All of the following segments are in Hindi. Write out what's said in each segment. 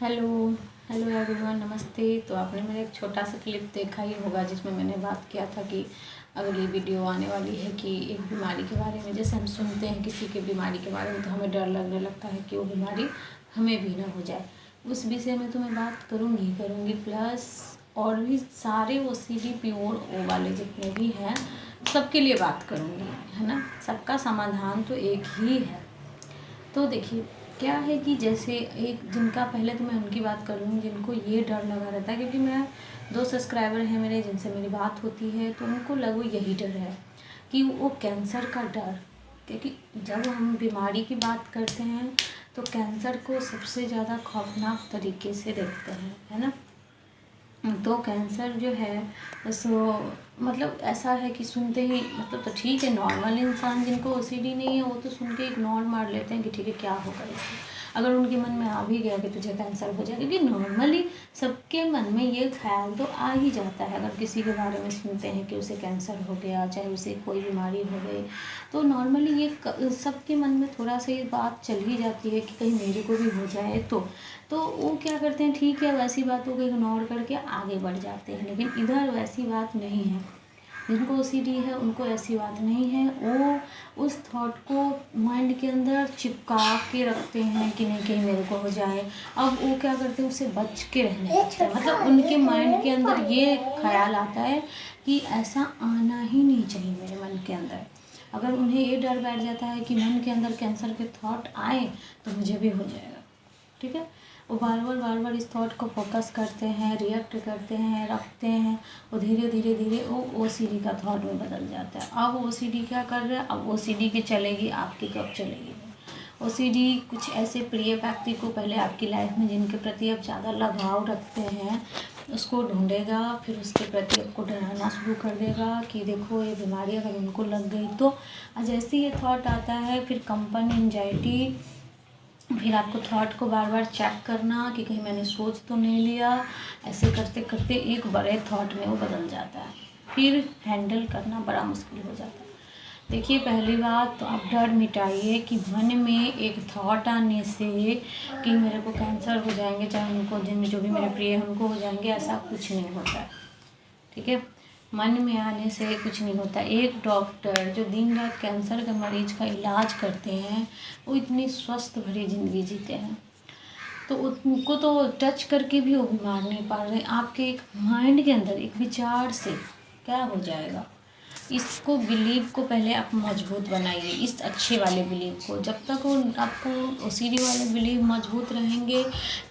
हेलो हेलो एवरीवन, नमस्ते। तो आपने मेरा एक छोटा सा क्लिप देखा ही होगा जिसमें मैंने बात किया था कि अगली वीडियो आने वाली है कि एक बीमारी के बारे में। जैसे हम सुनते हैं किसी के बीमारी के बारे में तो हमें डर लगने लगता है कि वो बीमारी हमें भी ना हो जाए। उस विषय में तो मैं बात करूँगी प्लस और भी सारे OCD प्योर ओ वाले जितने भी हैं सबके लिए बात करूँगी, है ना। सबका समाधान तो एक ही है। तो देखिए क्या है कि जैसे एक जिनका, पहले तो मैं उनकी बात कर लूँ जिनको ये डर लगा रहता है, क्योंकि मैं 2 सब्सक्राइबर हैं मेरे जिनसे मेरी बात होती है तो उनको लगो यही डर है कि वो कैंसर का डर। क्योंकि जब हम बीमारी की बात करते हैं तो कैंसर को सबसे ज़्यादा खौफनाक तरीके से देखते हैं, है ना। तो कैंसर जो है सो मतलब ऐसा है कि सुनते ही मतलब तो ठीक है, नॉर्मल इंसान जिनको OCD नहीं है वो तो सुन के इग्नोर मार लेते हैं कि ठीक है क्या होगा इससे। अगर उनके मन में आ भी गया कि तुझे कैंसर हो जाएगा, क्योंकि नॉर्मली सबके मन में ये ख्याल तो आ ही जाता है। अगर किसी के बारे में सुनते हैं कि उसे कैंसर हो गया, चाहे उसे कोई बीमारी हो गई, तो नॉर्मली ये सबके मन में थोड़ा सा ये बात चल ही जाती है कि कहीं मेरे को भी हो जाए तो वो क्या करते हैं, ठीक है वैसी बातों को इग्नोर करके आगे बढ़ जाते हैं। लेकिन इधर वैसी बात नहीं है। जिनको OCD है उनको ऐसी बात नहीं है। वो उस थॉट को माइंड के अंदर चिपका के रखते हैं कि नहीं कहीं मेरे को हो जाए। अब वो क्या करते हैं, उससे बच के रहने लगते हैं। मतलब उनके माइंड के अंदर ये ख्याल आता है कि ऐसा आना ही नहीं चाहिए मेरे मन के अंदर। अगर उन्हें ये डर बैठ जाता है कि मन के अंदर कैंसर के थॉट आए तो मुझे भी हो जाएगा, ठीक है। वो बार बार इस थॉट को फोकस करते हैं, रिएक्ट करते हैं, रखते हैं। वो धीरे धीरे वो OCD का थॉट में बदल जाता है। अब OCD क्या कर रहा है, अब OCD की चलेगी, आपकी कब चलेगी। OCD कुछ ऐसे प्रिय व्यक्ति को पहले आपकी लाइफ में जिनके प्रति आप ज़्यादा लगाव रखते हैं उसको ढूंढेगा, फिर उसके प्रति आपको डराना शुरू कर देगा कि देखो ये बीमारी अगर उनको लग गई तो। जैसे ये थॉट आता है फिर कंपन, एंजाइटी, फिर आपको थॉट को बार बार चेक करना कि कहीं मैंने सोच तो नहीं लिया। ऐसे करते करते एक बड़े थॉट में वो बदल जाता है। फिर हैंडल करना बड़ा मुश्किल हो जाता है। देखिए पहली बात तो आप डर मिटाइए कि मन में एक थॉट आने से कि मेरे को कैंसर हो जाएंगे, चाहे उनको जिन जो भी मेरे प्रिय हैं उनको हो जाएंगे, ऐसा कुछ नहीं होता है, ठीक है। मन में आने से कुछ नहीं होता। एक डॉक्टर जो दिन रात कैंसर के मरीज का इलाज करते हैं वो इतनी स्वस्थ भरी ज़िंदगी जीते हैं, तो उनको तो टच करके भी वो बीमार नहीं पड़ रहे। आपके एक माइंड के अंदर एक विचार से क्या हो जाएगा, इसको बिलीव को पहले आप मजबूत बनाइए, इस अच्छे वाले बिलीव को। जब तक वो आपको OCD वाले बिलीव मजबूत रहेंगे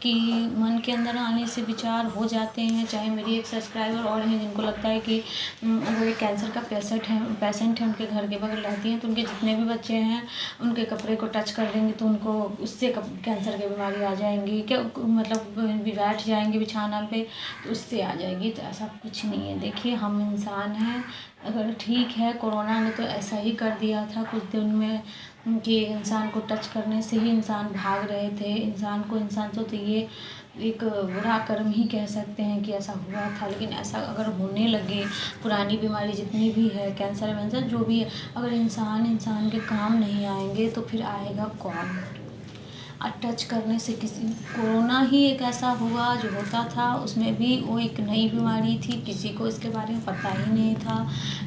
कि मन के अंदर आने से विचार हो जाते हैं। चाहे मेरी एक सब्सक्राइबर और हैं जिनको लगता है कि अगर एक कैंसर का पेशेंट है उनके घर के बगल रहती हैं तो उनके जितने भी बच्चे हैं उनके कपड़े को टच कर देंगे तो उनको उससे कैंसर की बीमारी आ जाएंगी, क्या मतलब बैठ जाएंगे बिछाना पे तो उससे आ जाएगी। तो ऐसा कुछ नहीं है। देखिए हम इंसान हैं, अगर ठीक है कोरोना ने तो ऐसा ही कर दिया था कुछ दिन में कि इंसान को टच करने से ही इंसान भाग रहे थे। इंसान को इंसान तो ये एक बुरा कर्म ही कह सकते हैं कि ऐसा हुआ था। लेकिन ऐसा अगर होने लगे, पुरानी बीमारी जितनी भी है, कैंसर वैंसर जो भी है, अगर इंसान के काम नहीं आएंगे तो फिर आएगा कौन। टच करने से किसी, कोरोना ही एक ऐसा हुआ जो होता था उसमें भी वो एक नई बीमारी थी, किसी को इसके बारे में पता ही नहीं था।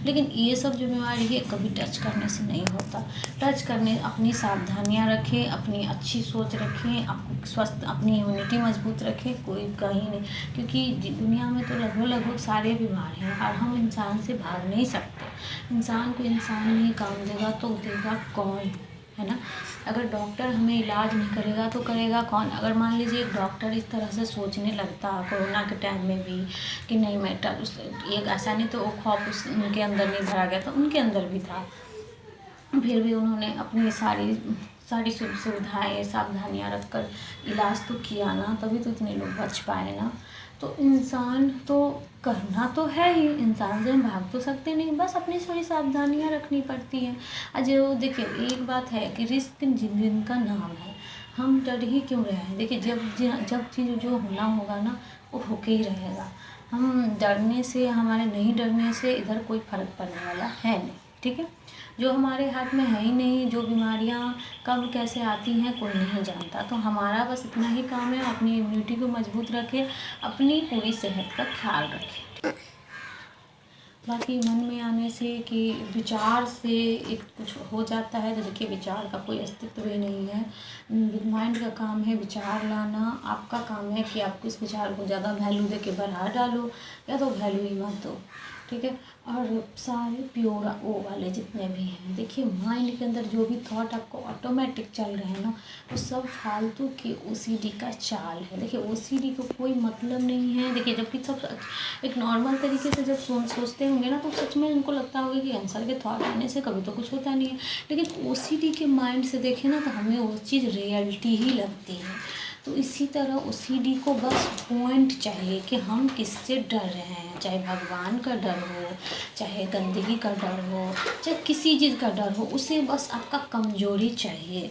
लेकिन ये सब जो बीमारी है कभी टच करने से नहीं होता। टच करने, अपनी सावधानियां रखें, अपनी अच्छी सोच रखें, स्वस्थ अपनी इम्यूनिटी मजबूत रखें, कोई कहीं नहीं। क्योंकि दुनिया में तो लगभग सारे बीमार हैं और हम इंसान से भाग नहीं सकते। इंसान को इंसान नहीं काम देगा तो देगा कौन, है ना। अगर डॉक्टर हमें इलाज नहीं करेगा तो करेगा कौन। अगर मान लीजिए एक डॉक्टर इस तरह से सोचने लगता कोरोना के टाइम में भी कि नहीं मैं एक ऐसा नहीं, तो वो खौफ उनके अंदर नहीं भरा गया था, उनके अंदर भी था। फिर भी उन्होंने अपनी सारी सुविधाएँ सावधानियाँ रखकर इलाज तो किया ना, तभी तो इतने लोग बच पाए ना। तो इंसान तो करना तो है ही, इंसान से हम भाग तो सकते नहीं, बस अपनी थोड़ी सावधानियाँ रखनी पड़ती हैं। जो देखिए एक बात है कि रिस्क जिनका नाम है, हम डर ही क्यों रहे हैं। देखिए जब चीज़ जो होना होगा ना वो होके ही रहेगा। हम डरने से, हमारे नहीं डरने से इधर कोई फ़र्क पड़ने वाला है नहीं, ठीक है। जो हमारे हाथ में है ही नहीं, जो बीमारियाँ कब कैसे आती हैं कोई नहीं जानता। तो हमारा बस इतना ही काम है, अपनी इम्यूनिटी को मजबूत रखें, अपनी पूरी सेहत का ख्याल रखें। बाकी मन में आने से कि विचार से एक कुछ हो जाता है, तो देखिए विचार का कोई अस्तित्व ही नहीं है। माइंड का काम है विचार लाना, आपका काम है कि आप किस विचार को ज़्यादा वैल्यू दे के बढ़ा डालो या तो वैल्यू ही मत दो, ठीक है। और सारे प्योर ओ वाले जितने भी हैं, देखिए माइंड के अंदर जो भी थॉट आपको ऑटोमेटिक चल रहे हैं ना, वो सब फालतू के ओसीडी का चाल है। देखिए ओसीडी को कोई मतलब नहीं है। देखिए जबकि सब एक नॉर्मल तरीके से जब सोचते होंगे ना, तो सच में उनको लगता होगा कि आंसर के थॉट आने से कभी तो कुछ होता नहीं है। लेकिन ओसीडी के माइंड से देखें ना, तो हमें वो चीज़ रियलिटी ही लगती है। तो इसी तरह ओसीडी को बस पॉइंट चाहिए कि हम किससे डर रहे हैं, चाहे भगवान का डर हो, चाहे गंदगी का डर हो, चाहे किसी चीज़ का डर हो, उसे बस आपका कमजोरी चाहिए।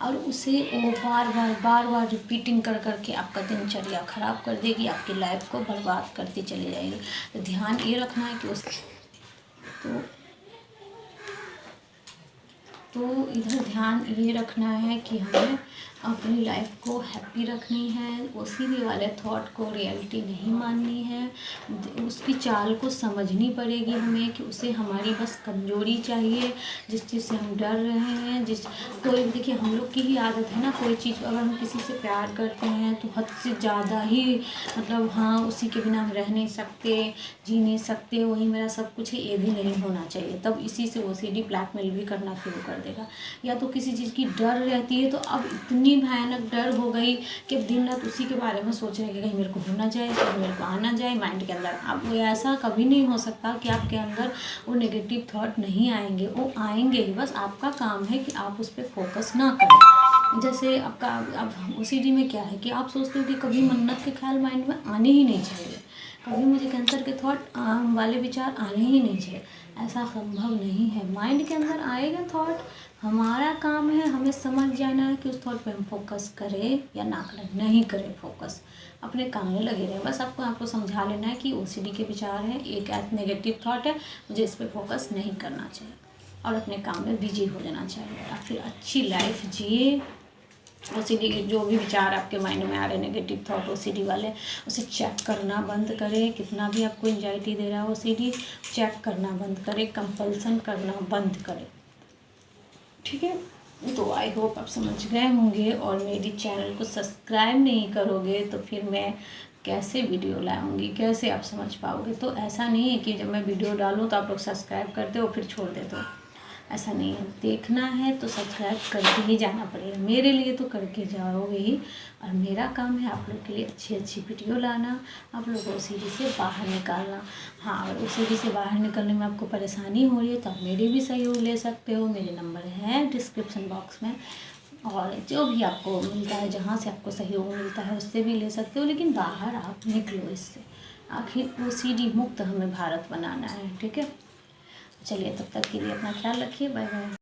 और उसे वो बार बार रिपीटिंग कर करके आपका दिनचर्या ख़राब कर देगी, आपकी लाइफ को बर्बाद करती चली जाएगी। तो ध्यान ये रखना है कि उस तो इधर ध्यान ये रखना है कि हमें अपनी लाइफ को हैप्पी रखनी है, ओसीडी वाले थॉट को रियलिटी नहीं माननी है, उसकी चाल को समझनी पड़ेगी हमें कि उसे हमारी बस कमजोरी चाहिए, जिस चीज़ से हम डर रहे हैं। कोई देखिए हम लोग की ही आदत है ना, कोई चीज़ अगर हम किसी से प्यार करते हैं तो हद से ज़्यादा ही मतलब हाँ उसी के बिना हम रह नहीं सकते, जी नहीं सकते, वही मेरा सब कुछ है, ये भी नहीं होना चाहिए। तब इसी से ओसीडी ब्लैकमेल भी करना शुरू कर देगा। या तो किसी चीज़ की डर रहती है, तो अब इतनी भयानक डर हो गई कि अब दिन रात उसी के बारे में सोच रहे हैं कि कहीं मेरे को हो ना जाए, कहीं मेरे को आना जाए माइंड के अंदर। अब वो ऐसा कभी नहीं हो सकता कि आपके अंदर वो नेगेटिव थॉट नहीं आएंगे, वो आएंगे ही, बस आपका काम है कि आप उस पर फोकस ना करें। जैसे आपका अब ओसीडी में क्या है कि आप सोचते हो कि कभी मन्नत के ख्याल माइंड में आने ही नहीं चाहिए, कभी मुझे कैंसर के थॉट वाले विचार आने ही नहीं चाहिए। ऐसा संभव नहीं है, माइंड के अंदर आएगा थॉट, हमारा काम है हमें समझ जाना है कि उस थॉट पे हम फोकस करें या ना करें। नहीं करें फोकस, अपने काम में लगे रहें। बस आपको समझा लेना है कि ओसीडी के विचार हैं, एक नेगेटिव थॉट है, मुझे इस पर फोकस नहीं करना चाहिए और अपने काम में बिजी हो जाना चाहिए, या फिर अच्छी लाइफ जिए। ओसीडी जो भी विचार आपके माइंड में आ रहे नेगेटिव थॉट ओसीडी वाले, उसे चेक करना बंद करें। कितना भी आपको एंजाइटी दे रहा है ओसीडी, चेक करना बंद करें, कंपल्सन करना बंद करें, ठीक है। तो आई होप आप समझ गए होंगे। और मेरी चैनल को सब्सक्राइब नहीं करोगे तो फिर मैं कैसे वीडियो लाऊंगी, कैसे आप समझ पाओगे। तो ऐसा नहीं है कि जब मैं वीडियो डालूँ तो आप लोग सब्सक्राइब करते हो फिर छोड़ देते हो, ऐसा नहीं है। देखना है तो सब्सक्राइब करके ही जाना पड़ेगा, मेरे लिए तो करके जाओगे ही। और मेरा काम है आप लोग के लिए अच्छी अच्छी वीडियो लाना, आप लोग ओसीडी से बाहर निकालना। हाँ, अगर ओसीडी से बाहर निकलने में आपको परेशानी हो रही है तो आप मेरे भी सहयोग ले सकते हो। मेरे नंबर है डिस्क्रिप्शन बॉक्स में, और जो भी आपको मिलता है, जहाँ से आपको सहयोग मिलता है उससे भी ले सकते हो। लेकिन बाहर आप निकलो इससे, आखिर ओसीडी मुक्त हमें भारत बनाना है, ठीक है। चलिए तब तक के लिए अपना ख्याल रखिए, बाय बाय।